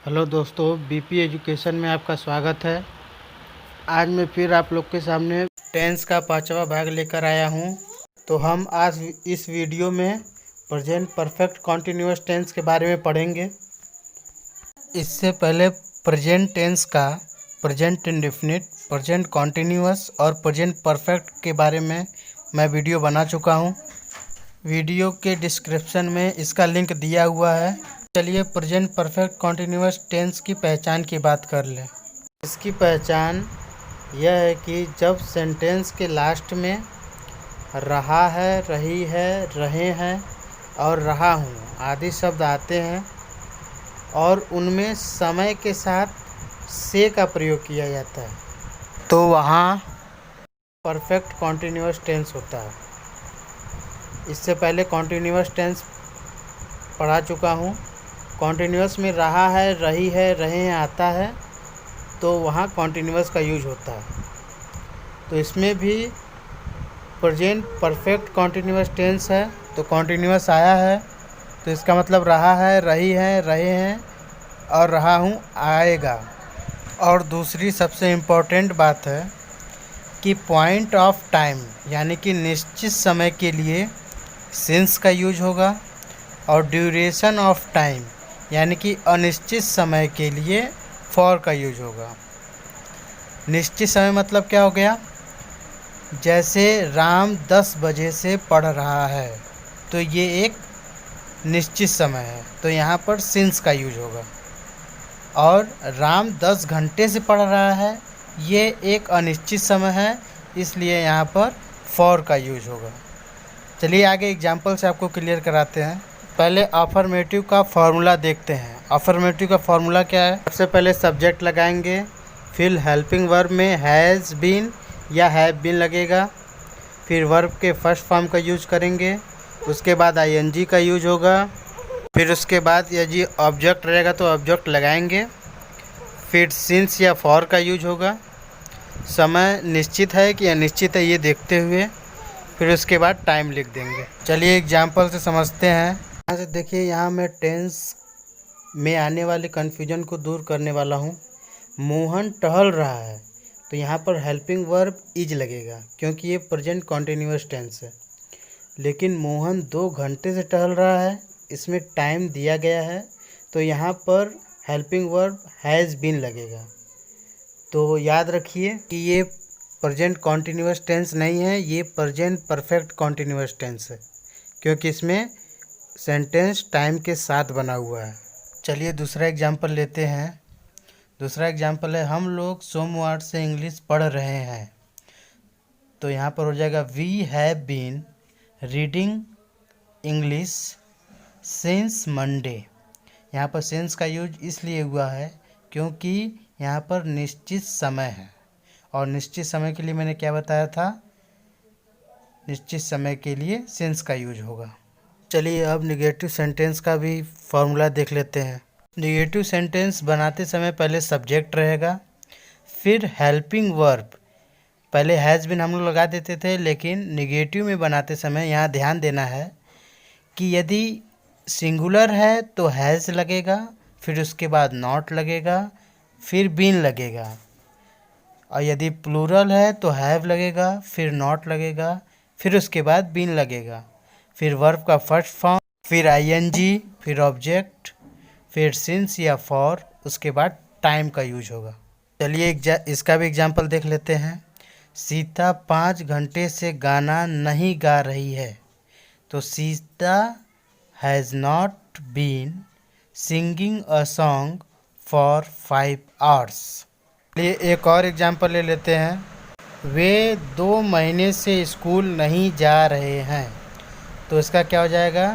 Hello दोस्तों, BP education में आपका स्वागत है। आज मैं फिर आप लोग के सामने टेंस का 5वां भाग लेकर आया हूं। तो हम आज इस वीडियो में प्रेजेंट परफेक्ट कॉन्टिन्यूअस टेंस के बारे में पढ़ेंगे। इससे पहले प्रेजेंट टेंस का प्रेजेंट इंडेफिनिट, प्रेजेंट कॉन्टिन्यूअस और प्रेजेंट परफेक्ट के बारे में मैं वीडियो बना चुका हूं। वीडियो के डिस्क्रिप्शन में इसका लिंक दिया हुआ है। चलिए प्रेजेंट परफेक्ट कॉन्टिन्यूअस टेंस की पहचान की बात कर लें। इसकी पहचान यह है कि जब सेंटेंस के लास्ट में रहा है, रही है, रहे हैं और रहा हूँ आदि शब्द आते हैं और उनमें समय के साथ से का प्रयोग किया जाता है तो वहाँ परफेक्ट कॉन्टिन्यूअस टेंस होता है। इससे पहले कॉन्टिन्यूअस टेंस पढ़ा चुका हूँ। कॉन्टिन्यूअस में रहा है, रही है, रहे हैं आता है तो वहाँ कॉन्टिन्यूअस का यूज होता है। तो इसमें भी प्रेजेंट परफेक्ट कॉन्टिन्यूअस टेंस है तो कॉन्टिन्यूअस आया है तो इसका मतलब रहा है, रही है, रहे हैं और रहा हूँ आएगा। और दूसरी सबसे इम्पोर्टेंट बात है कि पॉइंट ऑफ टाइम यानी कि निश्चित समय के लिए सिंस का यूज होगा और ड्यूरेशन ऑफ टाइम यानी कि अनिश्चित समय के लिए फॉर का यूज होगा। निश्चित समय मतलब क्या हो गया? जैसे राम 10 बजे से पढ़ रहा है तो ये एक निश्चित समय है तो यहाँ पर सिंस का यूज होगा। और राम 10 घंटे से पढ़ रहा है ये एक अनिश्चित समय है इसलिए यहाँ पर फॉर का यूज होगा। चलिए आगे एग्जाम्पल से आपको क्लियर कराते हैं। पहले अफर्मेटिव का फॉर्मूला देखते हैं। अफर्मेटिव का फॉर्मूला क्या है? सबसे पहले सब्जेक्ट लगाएंगे, फिर हेल्पिंग वर्ब में हैज़ बीन या हैव बीन लगेगा, फिर वर्ब के फर्स्ट फॉर्म का यूज करेंगे, उसके बाद आईएनजी का यूज होगा, फिर उसके बाद यदि ऑब्जेक्ट रहेगा तो ऑब्जेक्ट लगाएंगे, फिर सिंस या फॉर का यूज होगा। समय निश्चित है कि अनिश्चित है ये देखते हुए फिर उसके बाद टाइम लिख देंगे। चलिए एग्जाम्पल से समझते हैं। यहाँ से देखिए, यहाँ मैं टेंस में आने वाले कन्फ्यूजन को दूर करने वाला हूँ। मोहन टहल रहा है तो यहाँ पर हेल्पिंग वर्ब इज लगेगा क्योंकि ये प्रेजेंट कॉन्टिन्यूअस टेंस है। लेकिन मोहन 2 घंटे से टहल रहा है, इसमें टाइम दिया गया है तो यहाँ पर हेल्पिंग वर्ब हैज़ बीन लगेगा। तो याद रखिए कि ये प्रेजेंट कॉन्टिन्यूअस टेंस नहीं है, ये प्रेजेंट परफेक्ट कॉन्टिन्यूअस टेंस है क्योंकि इसमें सेंटेंस टाइम के साथ बना हुआ है। चलिए दूसरा एग्जांपल लेते हैं। दूसरा एग्जांपल है, हम लोग सोमवार से इंग्लिश पढ़ रहे हैं तो यहाँ पर हो जाएगा we have been reading English since Monday. यहाँ पर सिंस का यूज इसलिए हुआ है क्योंकि यहाँ पर निश्चित समय है और निश्चित समय के लिए मैंने क्या बताया था? निश्चित समय के लिए सिंस का यूज होगा। चलिए अब नेगेटिव सेंटेंस का भी फॉर्मूला देख लेते हैं। नेगेटिव सेंटेंस बनाते समय पहले सब्जेक्ट रहेगा, फिर हेल्पिंग वर्ब। पहले हैज़ बीन हम लोग लगा देते थे लेकिन नेगेटिव में बनाते समय यहाँ ध्यान देना है कि यदि सिंगुलर है तो हैज़ लगेगा, फिर उसके बाद नॉट लगेगा, फिर बीन लगेगा। और यदि प्लूरल है तो हैव लगेगा, फिर नॉट लगेगा, फिर उसके बाद बीन लगेगा, फिर वर्ब का फर्स्ट फॉर्म, फिर आईएनजी, फिर ऑब्जेक्ट, फिर सिंस या फॉर, उसके बाद टाइम का यूज होगा। चलिए इसका भी एग्जांपल देख लेते हैं। सीता 5 घंटे से गाना नहीं गा रही है तो Sita has not been singing a song for 5 hours. चलिए एक और एग्जांपल ले लेते हैं। वे 2 महीने से स्कूल नहीं जा रहे हैं तो इसका क्या हो जाएगा?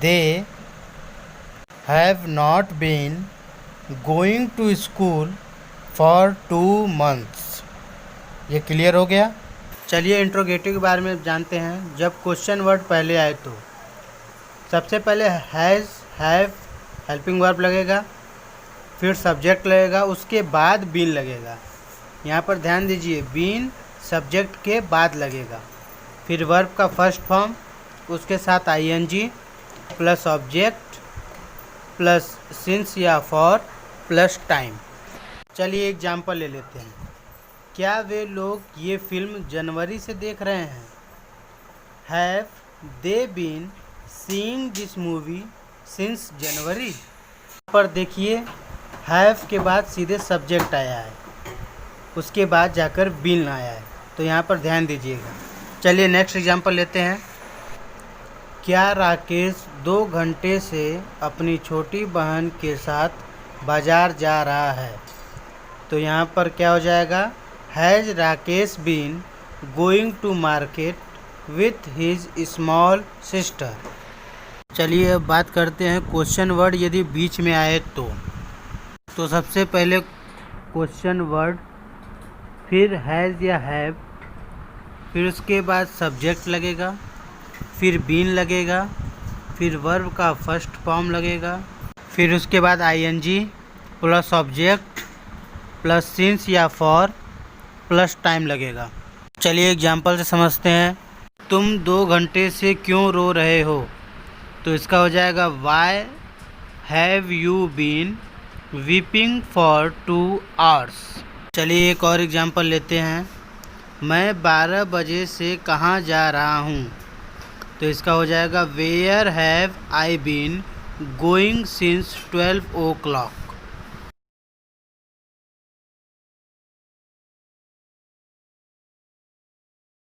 They have not been going to school for 2 months. ये क्लियर हो गया। चलिए इंट्रोगेटिव के बारे में जानते हैं। जब क्वेश्चन वर्ड पहले आए तो सबसे पहले हैज़ हैव हेल्पिंग वर्ब लगेगा, फिर सब्जेक्ट लगेगा, उसके बाद बीन लगेगा। यहाँ पर ध्यान दीजिए, बीन सब्जेक्ट के बाद लगेगा, फिर वर्ब का फर्स्ट फॉर्म, उसके साथ ING plus object plus since या फॉर प्लस टाइम। चलिए एग्जाम्पल ले लेते हैं। क्या वे लोग ये फिल्म जनवरी से देख रहे हैं? Have they been seeing this movie since January? पर देखिए हैव के बाद सीधे सब्जेक्ट आया है, उसके बाद जाकर बीन आया है, तो यहाँ पर ध्यान दीजिएगा। चलिए नेक्स्ट एग्जाम्पल लेते हैं। क्या राकेश 2 घंटे से अपनी छोटी बहन के साथ बाजार जा रहा है? तो यहाँ पर क्या हो जाएगा? Has Rakesh been going to market with his small sister? चलिए अब बात करते हैं क्वेश्चन वर्ड यदि बीच में आए तो सबसे पहले क्वेश्चन वर्ड, फिर हैज़ या हैव, फिर उसके बाद सब्जेक्ट लगेगा, फिर बीन लगेगा, फिर वर्ब का फर्स्ट फॉर्म लगेगा, फिर उसके बाद ING plus object plus since या फॉर प्लस टाइम लगेगा। चलिए एग्जाम्पल से समझते हैं। तुम 2 घंटे से क्यों रो रहे हो? तो इसका हो जाएगा why have you been weeping for 2 hours? चलिए एक और एग्जाम्पल लेते हैं। मैं 12 बजे से कहाँ जा रहा हूँ? तो इसका हो जाएगा where have I been going since 12 o'clock?